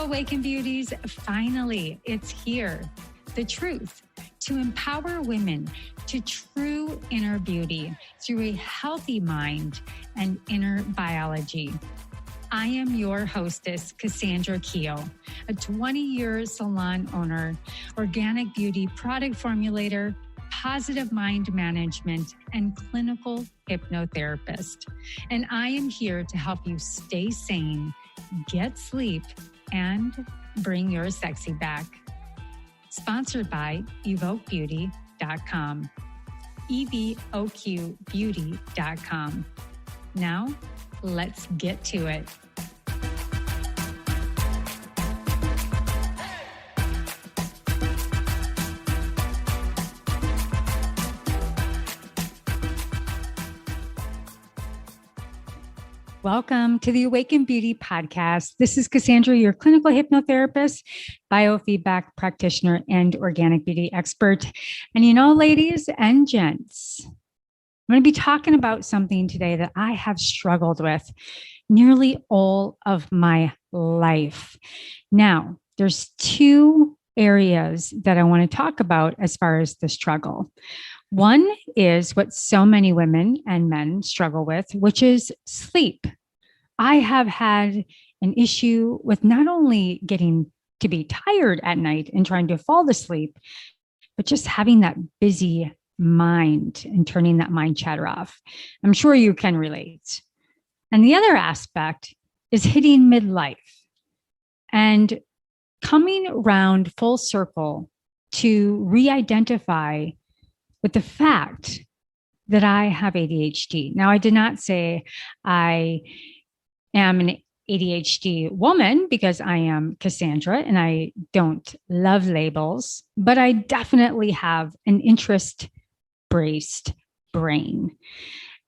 Awaken Beauties, finally, it's here. The truth to empower women to true inner beauty through a healthy mind and inner biology. I am your hostess, Cassandra Keel, a 20-year salon owner, organic beauty product formulator, positive mind management, and clinical hypnotherapist. And I am here to help you stay sane, get sleep, and bring your sexy back. Sponsored by evoquebeauty.com. evoquebeauty.com. Now, let's get to it. Welcome to the Awaken Beauty podcast. This is Cassandra, your clinical hypnotherapist, biofeedback practitioner, and organic beauty expert. And you know, ladies and gents, I'm going to be talking about something today that I have struggled with nearly all of my life. Now, there's two areas that I want to talk about as far as the struggle. One is what so many women and men struggle with, which is sleep. I have had an issue with not only getting to be tired at night and trying to fall asleep, but just having that busy mind and turning that mind chatter off. I'm sure you can relate. And the other aspect is hitting midlife and coming around full circle to re-identify with the fact that I have ADHD. Now, I did not say I am an ADHD woman because I am Cassandra and I don't love labels, but I definitely have an interest-braced brain.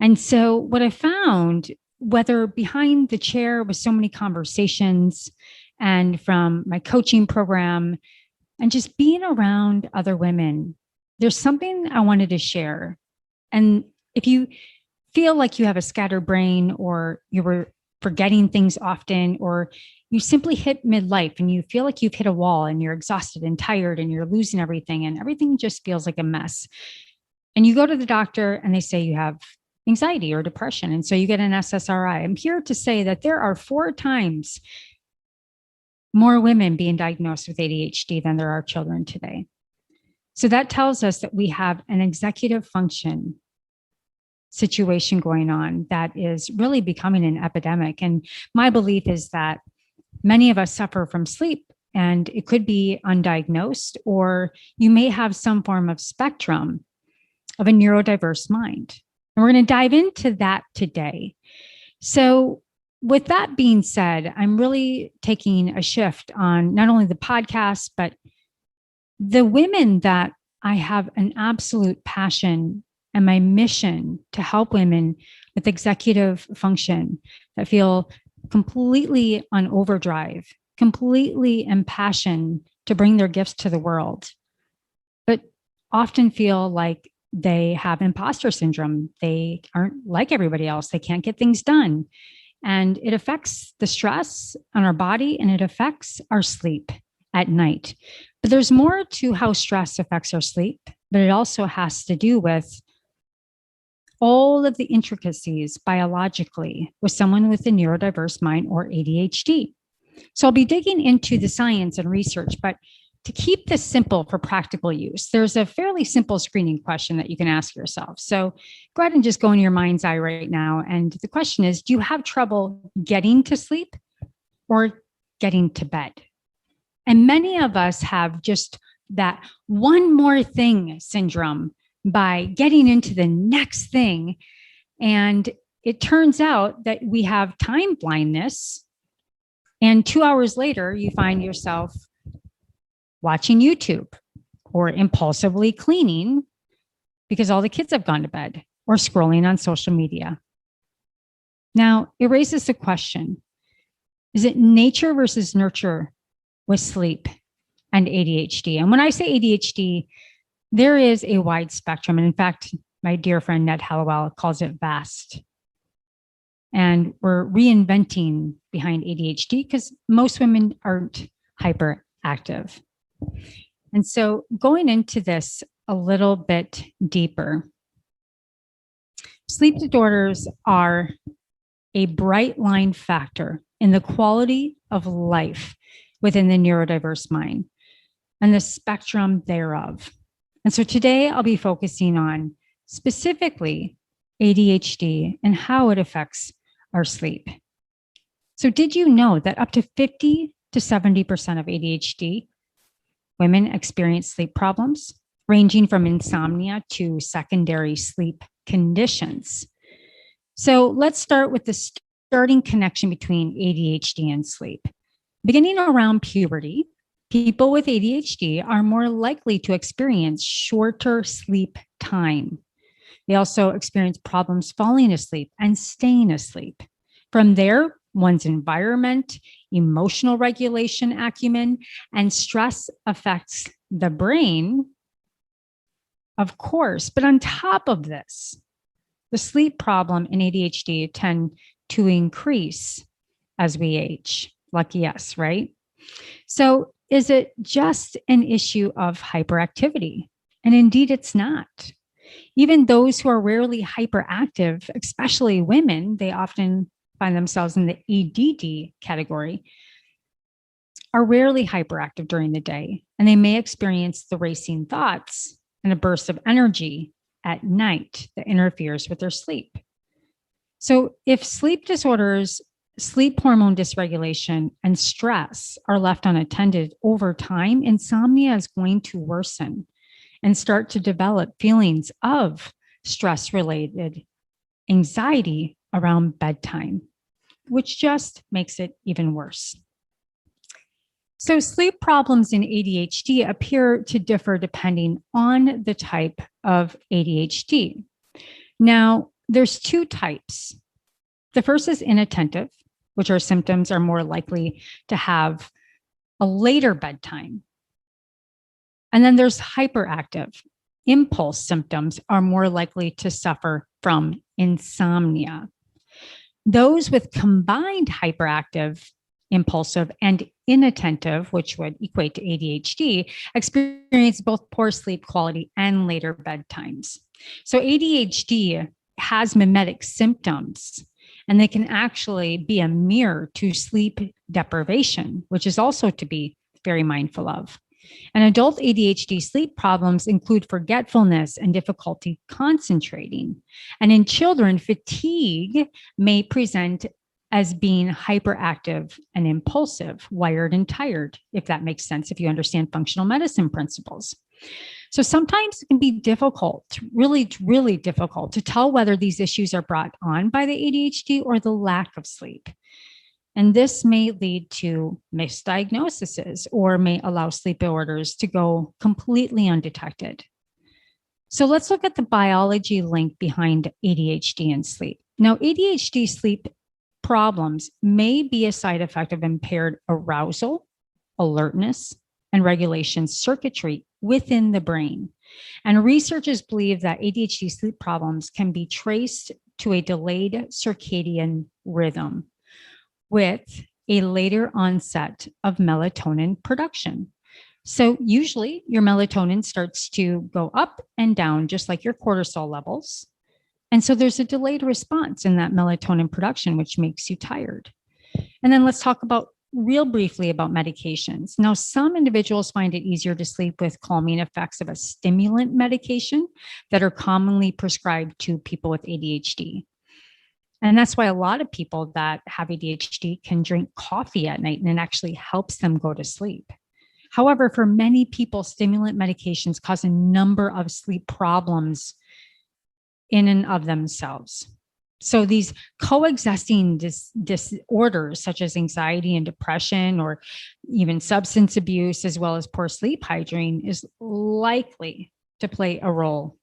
And so what I found, whether behind the chair with so many conversations and from my coaching program and just being around other women, there's something I wanted to share. And if you feel like you have a scattered brain or you were forgetting things often, or you simply hit midlife and you feel like you've hit a wall and you're exhausted and tired and you're losing everything and everything just feels like a mess. And you go to the doctor and they say you have anxiety or depression. And so you get an SSRI. I'm here to say that there are 4 times more women being diagnosed with ADHD than there are children today. So that tells us that we have an executive function situation going on that is really becoming an epidemic. And my belief is that many of us suffer from sleep, and it could be undiagnosed, or you may have some form of spectrum of a neurodiverse mind. And we're going to dive into that today. So with that being said, I'm really taking a shift on not only the podcast, but the women that I have an absolute passion and my mission to help women with executive function that feel completely on overdrive, completely impassioned to bring their gifts to the world, but often feel like they have imposter syndrome. They aren't like everybody else. They can't get things done. And it affects the stress on our body and it affects our sleep at night. But there's more to how stress affects our sleep, but it also has to do with all of the intricacies biologically with someone with a neurodiverse mind or ADHD. So I'll be digging into the science and research, but to keep this simple for practical use, there's a fairly simple screening question that you can ask yourself. So go ahead and just go in your mind's eye right now. And the question is, do you have trouble getting to sleep or getting to bed? And many of us have just that one more thing syndrome by getting into the next thing. And it turns out that we have time blindness. And 2 hours later, you find yourself watching YouTube or impulsively cleaning because all the kids have gone to bed, or scrolling on social media. Now, it raises the question, is it nature versus nurture with sleep and ADHD? And when I say ADHD, there is a wide spectrum. And in fact, my dear friend Ned Hallowell calls it vast. And we're reinventing behind ADHD because most women aren't hyperactive. And so going into this a little bit deeper, sleep disorders are a bright line factor in the quality of life within the neurodiverse mind and the spectrum thereof. And so today I'll be focusing on specifically ADHD and how it affects our sleep. So did you know that up to 50 to 70% of ADHD women experience sleep problems, ranging from insomnia to secondary sleep conditions? So let's start with the starting connection between ADHD and sleep. Beginning around puberty, people with ADHD are more likely to experience shorter sleep time. They also experience problems falling asleep and staying asleep. From there, one's environment, emotional regulation acumen, and stress affects the brain, of course. But on top of this, the sleep problem in ADHD tend to increase as we age. Lucky us, right? So is it just an issue of hyperactivity? And indeed, it's not. Even those who are rarely hyperactive, especially women, they often find themselves in the EDD category, are rarely hyperactive during the day, and they may experience the racing thoughts and a burst of energy at night that interferes with their sleep. So if sleep disorders, sleep hormone dysregulation, and stress are left unattended over time, insomnia is going to worsen and start to develop feelings of stress-related anxiety around bedtime, which just makes it even worse. So sleep problems in ADHD appear to differ depending on the type of ADHD. Now, there's two types. The first is inattentive, which our symptoms are more likely to have a later bedtime. And then there's hyperactive. Impulse symptoms are more likely to suffer from insomnia. Those with combined hyperactive, impulsive, and inattentive, which would equate to ADHD, experience both poor sleep quality and later bedtimes. So ADHD has mimetic symptoms, and they can actually be a mirror to sleep deprivation, which is also to be very mindful of. And adult ADHD sleep problems include forgetfulness and difficulty concentrating. And in children, fatigue may present as being hyperactive and impulsive, wired and tired, if that makes sense, if you understand functional medicine principles. So sometimes it can be difficult, really, really difficult to tell whether these issues are brought on by the ADHD or the lack of sleep. And this may lead to misdiagnoses or may allow sleep disorders to go completely undetected. So let's look at the biology link behind ADHD and sleep. Now, ADHD sleep problems may be a side effect of impaired arousal, alertness, and regulation circuitry within the brain. And researchers believe that ADHD sleep problems can be traced to a delayed circadian rhythm with a later onset of melatonin production. So usually your melatonin starts to go up and down, just like your cortisol levels. And so there's a delayed response in that melatonin production, which makes you tired. And then let's talk about real briefly about medications. Now, some individuals find it easier to sleep with calming effects of a stimulant medication that are commonly prescribed to people with ADHD. And that's why a lot of people that have ADHD can drink coffee at night, and it actually helps them go to sleep. However, for many people, stimulant medications cause a number of sleep problems in and of themselves. So these coexisting disorders such as anxiety and depression, or even substance abuse, as well as poor sleep hygiene, is likely to play a role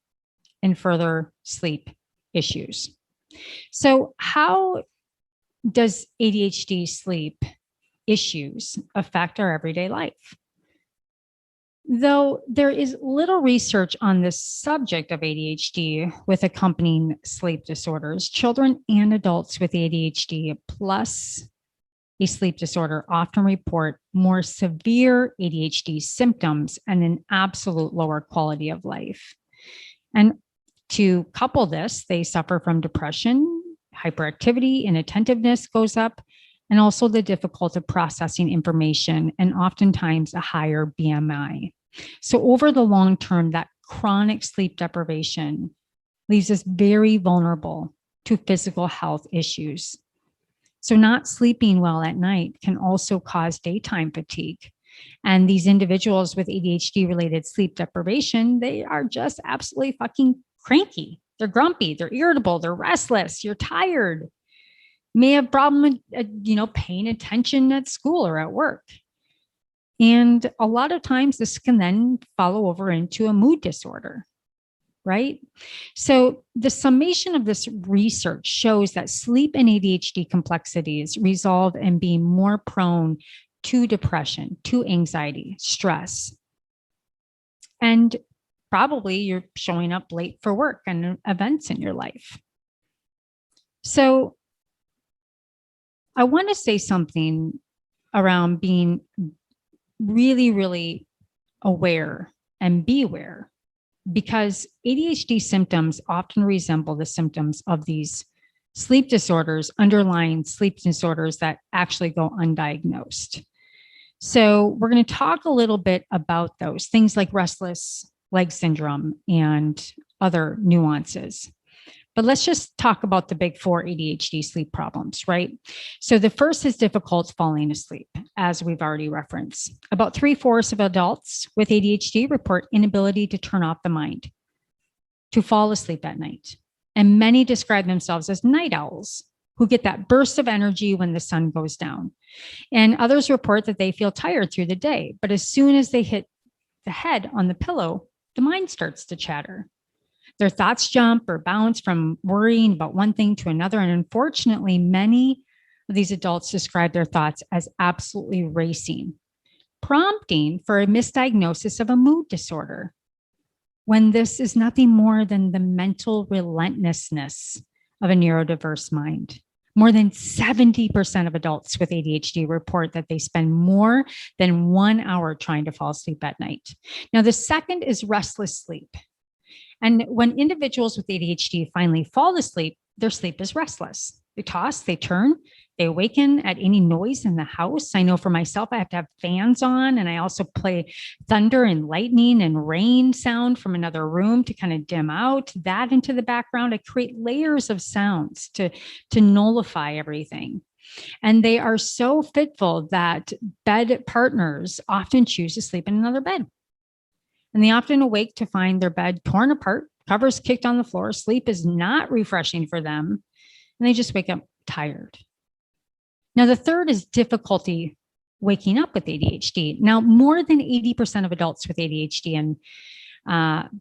in further sleep issues. So how does ADHD sleep issues affect our everyday life? Though there is little research on this subject of ADHD with accompanying sleep disorders, children and adults with ADHD plus a sleep disorder often report more severe ADHD symptoms and an absolute lower quality of life. And to couple this, they suffer from depression, hyperactivity, inattentiveness goes up, and also the difficulty of processing information, and oftentimes a higher BMI. So over the long term, that chronic sleep deprivation leaves us very vulnerable to physical health issues. So not sleeping well at night can also cause daytime fatigue. And these individuals with ADHD-related sleep deprivation, they are just absolutely fucking cranky. They're grumpy, they're irritable, they're restless, you're tired. May have problem, paying attention at school or at work. And a lot of times this can then follow over into a mood disorder, right? So the summation of this research shows that sleep and ADHD complexities resolve in being more prone to depression, to anxiety, stress. And probably you're showing up late for work and events in your life. So I want to say something around being really, really aware and be aware, because ADHD symptoms often resemble the symptoms of these sleep disorders, underlying sleep disorders that actually go undiagnosed. So we're going to talk a little bit about those things like restless leg syndrome and other nuances. But let's just talk about the big four ADHD sleep problems, right? So the first is difficult falling asleep, as we've already referenced. About 3/4 of adults with ADHD report inability to turn off the mind, to fall asleep at night. And many describe themselves as night owls who get that burst of energy when the sun goes down. And others report that they feel tired through the day, but as soon as they hit the head on the pillow, the mind starts to chatter. Their thoughts jump or bounce from worrying about one thing to another. And unfortunately, many of these adults describe their thoughts as absolutely racing, prompting for a misdiagnosis of a mood disorder, when this is nothing more than the mental relentlessness of a neurodiverse mind. More than 70% of adults with ADHD report that they spend more than 1 hour trying to fall asleep at night. Now, the second is restless sleep. And when individuals with ADHD finally fall asleep, their sleep is restless. They toss, they turn, they awaken at any noise in the house. I know for myself, I have to have fans on, and I also play thunder and lightning and rain sound from another room to kind of dim out that into the background. I create layers of sounds to nullify everything. And they are so fitful that bed partners often choose to sleep in another bed. And they often awake to find their bed torn apart, covers kicked on the floor. Sleep is not refreshing for them, and they just wake up tired. Now, the third is difficulty waking up with ADHD. Now, more than 80% of adults with ADHD, and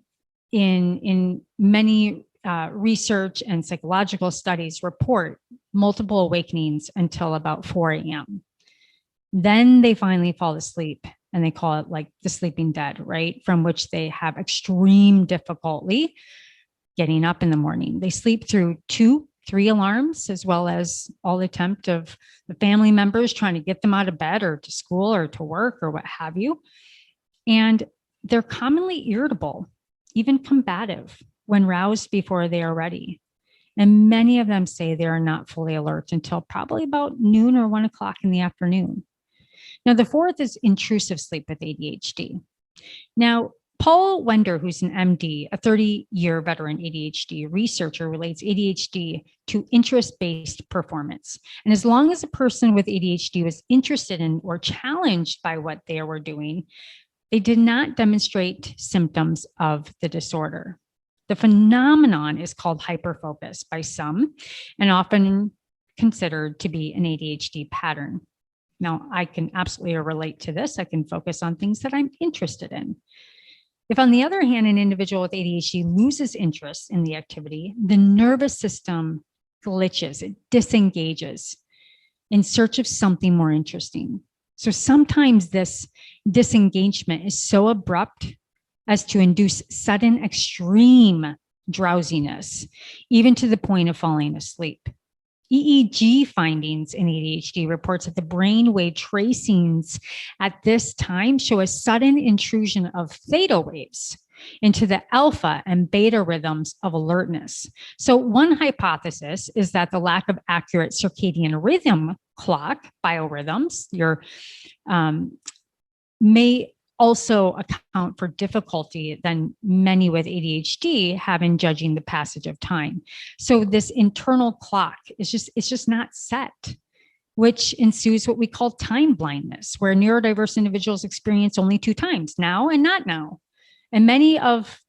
in many research and psychological studies, report multiple awakenings until about 4 a.m. Then they finally fall asleep. And they call it like the sleeping dead, right? From which they have extreme difficulty getting up in the morning. They sleep through 2-3 alarms, as well as all attempt of the family members trying to get them out of bed or to school or to work or what have you. And they're commonly irritable, even combative when roused before they are ready. And many of them say they are not fully alert until probably about noon or 1 o'clock in the afternoon. Now, the fourth is intrusive sleep with ADHD. Now, Paul Wender, who's an MD, a 30-year veteran ADHD researcher, relates ADHD to interest-based performance. And as long as a person with ADHD was interested in or challenged by what they were doing, they did not demonstrate symptoms of the disorder. The phenomenon is called hyperfocus by some, and often considered to be an ADHD pattern. Now, I can absolutely relate to this. I can focus on things that I'm interested in. If, on the other hand, an individual with ADHD loses interest in the activity, the nervous system glitches, it disengages in search of something more interesting. So sometimes this disengagement is so abrupt as to induce sudden extreme drowsiness, even to the point of falling asleep. EEG findings in ADHD reports that the brainwave tracings at this time show a sudden intrusion of theta waves into the alpha and beta rhythms of alertness. So one hypothesis is that the lack of accurate circadian rhythm clock biorhythms may also account for difficulty than many with ADHD have in judging the passage of time. So this internal clock is just not set, which ensues what we call time blindness, where neurodiverse individuals experience only two times, now and not now. And many of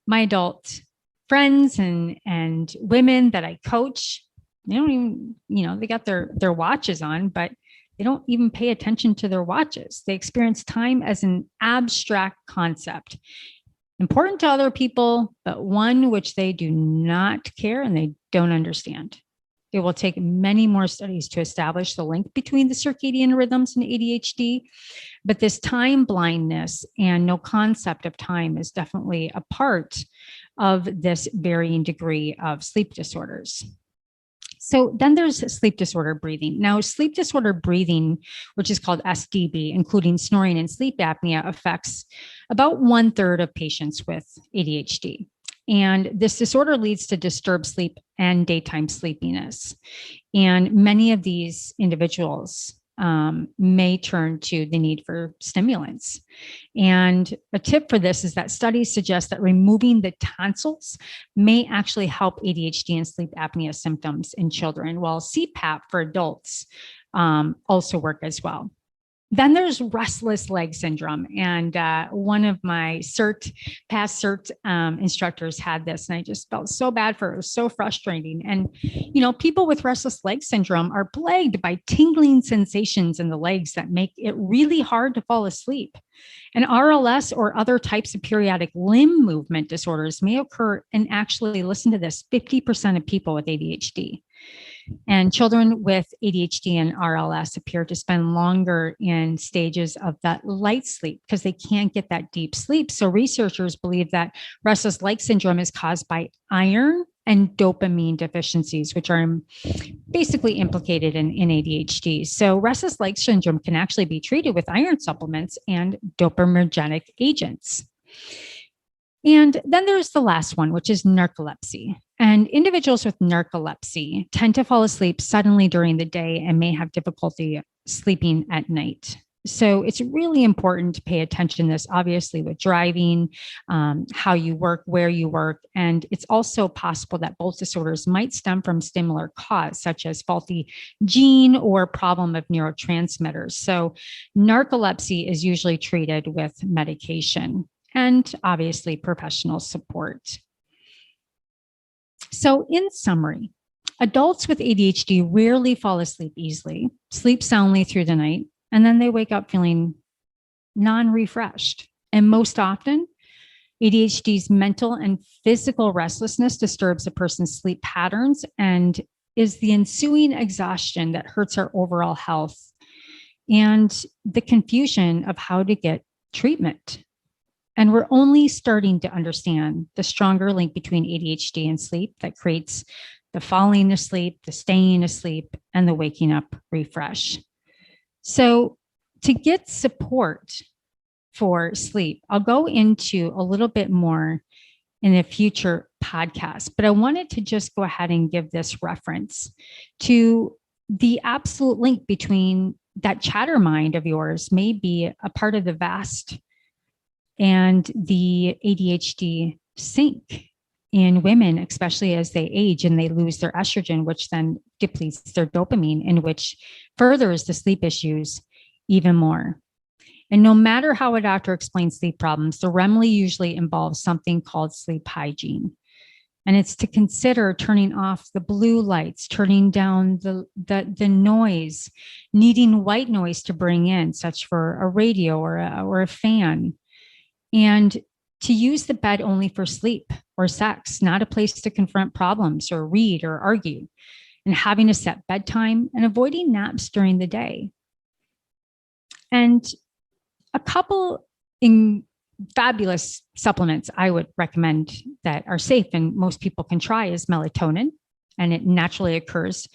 my adult friends and women that I coach, they don't even, they got their watches on, but they don't even pay attention to their watches. They experience time as an abstract concept, important to other people, but one which they do not care and they don't understand. It will take many more studies to establish the link between the circadian rhythms and ADHD, but this time blindness and no concept of time is definitely a part of this varying degree of sleep disorders. So then there's sleep disorder breathing. Now, sleep disorder breathing, which is called SDB, including snoring and sleep apnea, affects about 1/3 of patients with ADHD. And this disorder leads to disturbed sleep and daytime sleepiness. And many of these individuals may turn to the need for stimulants. And a tip for this is that studies suggest that removing the tonsils may actually help ADHD and sleep apnea symptoms in children, while CPAP for adults also work as well. Then there's restless leg syndrome. And one of my past CERT instructors had this, and I just felt so bad for her. It was so frustrating. And, people with restless leg syndrome are plagued by tingling sensations in the legs that make it really hard to fall asleep. And RLS or other types of periodic limb movement disorders may occur in, actually, listen to this, 50% of people with ADHD. And children with ADHD and RLS appear to spend longer in stages of that light sleep because they can't get that deep sleep. So researchers believe that restless leg syndrome is caused by iron and dopamine deficiencies, which are basically implicated in ADHD. So restless leg syndrome can actually be treated with iron supplements and dopaminergic agents. And then there's the last one, which is narcolepsy. And individuals with narcolepsy tend to fall asleep suddenly during the day and may have difficulty sleeping at night. So it's really important to pay attention to this, obviously, with driving, how you work, where you work. And it's also possible that both disorders might stem from similar cause, such as faulty gene or problem of neurotransmitters. So narcolepsy is usually treated with medication and obviously professional support. So in summary, adults with ADHD rarely fall asleep easily, sleep soundly through the night, and then they wake up feeling non-refreshed. And most often, ADHD's mental and physical restlessness disturbs a person's sleep patterns and is the ensuing exhaustion that hurts our overall health and the confusion of how to get treatment. And we're only starting to understand the stronger link between ADHD and sleep that creates the falling asleep, the staying asleep, and the waking up refresh. So to get support for sleep, I'll go into a little bit more in a future podcast, but I wanted to just go ahead and give this reference to the absolute link between that chatter mind of yours may be a part of the vast and the ADHD sink in women, especially as they age and they lose their estrogen, which then depletes their dopamine, and which furthers the sleep issues even more. And no matter how a doctor explains sleep problems, the remedy usually involves something called sleep hygiene. And it's to consider turning off the blue lights, turning down the noise, needing white noise to bring in, such for a radio or a fan. And to use the bed only for sleep or sex, not a place to confront problems or read or argue, and having a set bedtime and avoiding naps during the day. And a couple in fabulous supplements I would recommend that are safe and most people can try is melatonin. And it naturally occurs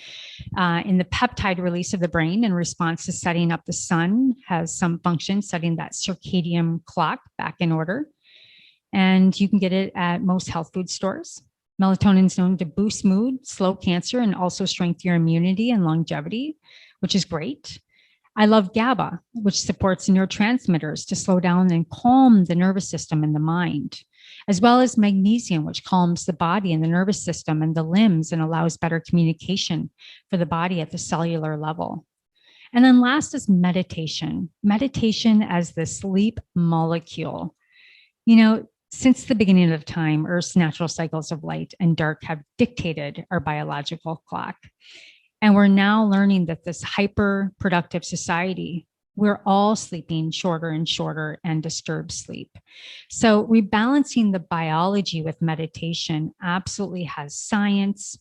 in the peptide release of the brain in response to setting up the sun, has some function setting that circadian clock back in order. And you can get it at most health food stores. Melatonin is known to boost mood, slow cancer, and also strengthen your immunity and longevity, which is great. I love GABA, which supports neurotransmitters to slow down and calm the nervous system and the mind, as well as magnesium, which calms the body and the nervous system and the limbs and allows better communication for the body at the cellular level. And then last is meditation. Meditation as the sleep molecule. Since the beginning of time, Earth's natural cycles of light and dark have dictated our biological clock. And we're now learning that this hyper-productive society, we're all sleeping shorter and shorter and disturbed sleep. So rebalancing the biology with meditation absolutely has science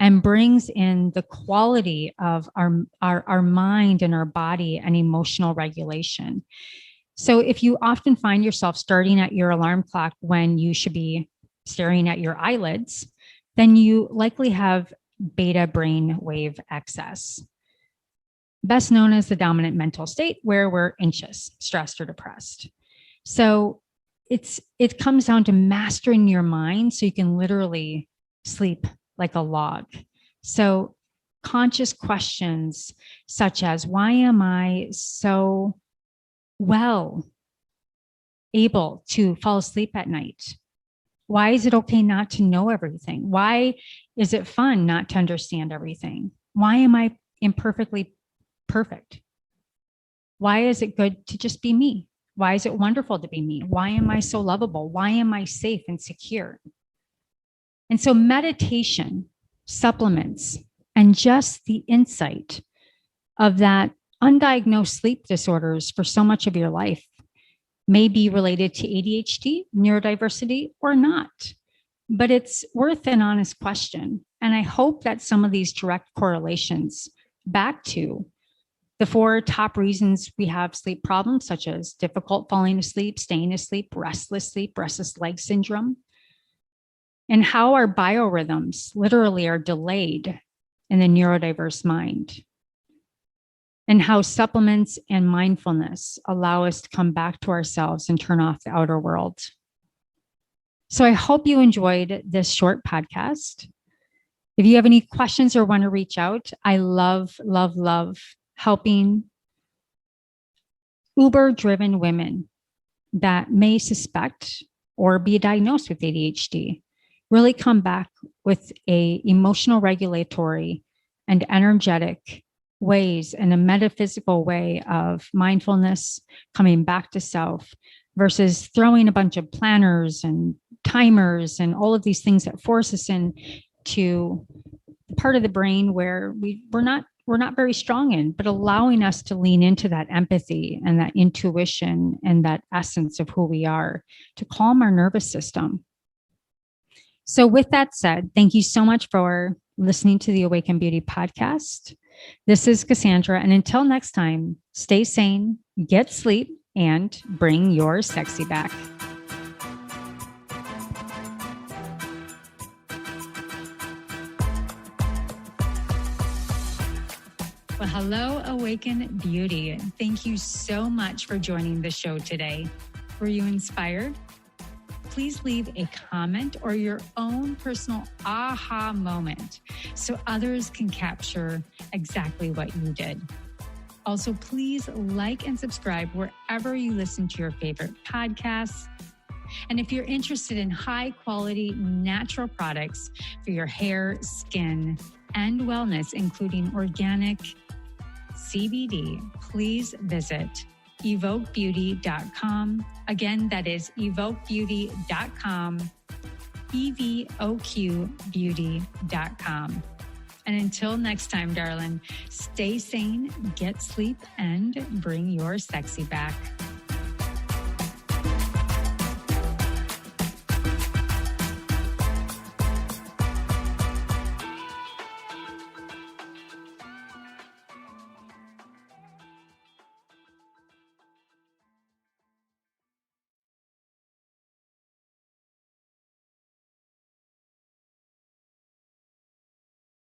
and brings in the quality of our mind and our body and emotional regulation. So if you often find yourself starting at your alarm clock when you should be staring at your eyelids, then you likely have beta brain wave excess, best known as the dominant mental state where we're anxious, stressed, or depressed. So it comes down to mastering your mind so you can literally sleep like a log. So conscious questions such as, why am I so well able to fall asleep at night? Why is it okay not to know everything? Why is it fun not to understand everything? Why am I imperfectly perfect? Why is it good to just be me? Why is it wonderful to be me? Why am I so lovable? Why am I safe and secure? And so meditation, supplements, and just the insight of that undiagnosed sleep disorders for so much of your life may be related to ADHD, neurodiversity, or not. But it's worth an honest question. And I hope that some of these direct correlations back to the 4 top reasons we have sleep problems, such as difficult falling asleep, staying asleep, restless leg syndrome, and how our biorhythms literally are delayed in the neurodiverse mind, and how supplements and mindfulness allow us to come back to ourselves and turn off the outer world. So I hope you enjoyed this short podcast. If you have any questions or want to reach out, I love helping Uber-driven women that may suspect or be diagnosed with ADHD really come back with a emotional regulatory and energetic ways and a metaphysical way of mindfulness, coming back to self, versus throwing a bunch of planners and timers and all of these things that force us into the part of the brain where we're not very strong in, but allowing us to lean into that empathy and that intuition and that essence of who we are to calm our nervous system. So with that said, thank you so much for listening to the Awaken Beauty podcast. This is Cassandra, and until next time, stay sane, get sleep, and bring your sexy back. Well, hello, Awaken Beauty. Thank you so much for joining the show today. Were you inspired? Please leave a comment or your own personal aha moment so others can capture exactly what you did. Also, please like and subscribe wherever you listen to your favorite podcasts. And if you're interested in high quality natural products for your hair, skin, and wellness, including organic CBD, please visit evoquebeauty.com. Again, that is evoquebeauty.com, evoquebeauty.com. And until next time, darling, stay sane, get sleep, and bring your sexy back.